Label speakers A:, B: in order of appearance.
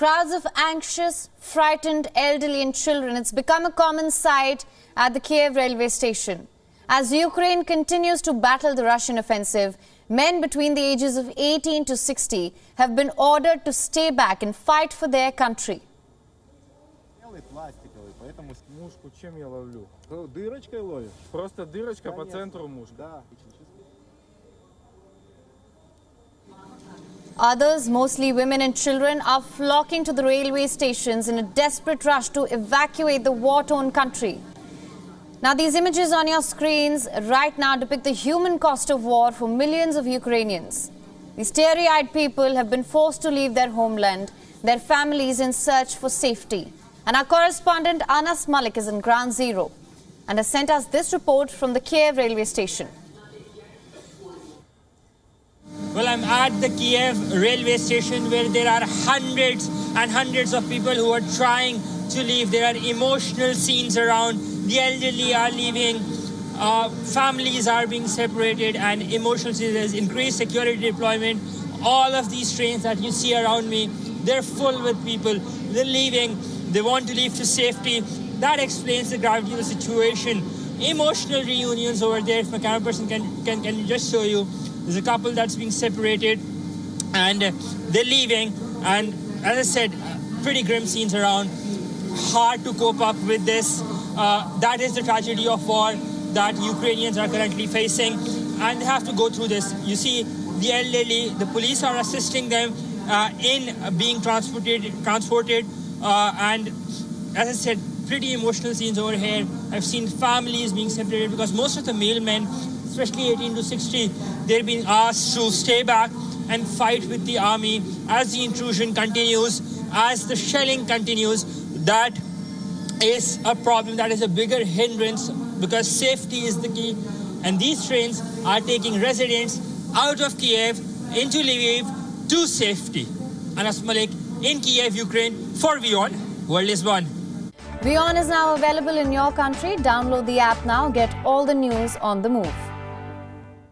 A: Crowds of anxious, frightened elderly and children. It's become a common sight at the Kyiv railway station. As Ukraine continues to battle the Russian offensive, men between the ages of 18 to 60 have been ordered to stay back and fight for their country.
B: Поэтому мушку чем я ловлю? Дырочкой ловишь? Просто дырочка по центру мушки. Да.
A: Others, mostly women and children, are flocking to the railway stations in a desperate rush to evacuate the war-torn country. Now, these images on your screens right now depict the human cost of war for millions of Ukrainians. These teary-eyed people have been forced to leave their homeland, their families in search for safety. And our correspondent Anas Malik is in ground zero and has sent us this report from the Kyiv railway station.
C: Well, I'm at the Kyiv railway station where there are hundreds and hundreds of people who are trying to leave. There are emotional scenes around. The elderly are leaving. Families are being separated and emotional scenes. There's increased security deployment. All of these trains that you see around me, they're full with people. They're leaving. They want to leave to safety. That explains the gravity of the situation. Emotional reunions over there. If my camera person can just show you. There's a couple that's being separated and they're leaving. And as I said, pretty grim scenes around. Hard to cope up with this. That is the tragedy of war that Ukrainians are currently facing. And they have to go through this. You see, the elderly, the police are assisting them in being transported. And as I said, pretty emotional scenes over here. I've seen families being separated because most of the male men, especially 18 to 60, they're being asked to stay back and fight with the army as the intrusion continues, as the shelling continues. That is a problem, that is a bigger hindrance because safety is the key. And these trains are taking residents out of Kyiv into Lviv to safety. Anas Malik in Kyiv, Ukraine for WION. World is one.
A: WION is now available in your country. Download the app now. Get all the news on the move.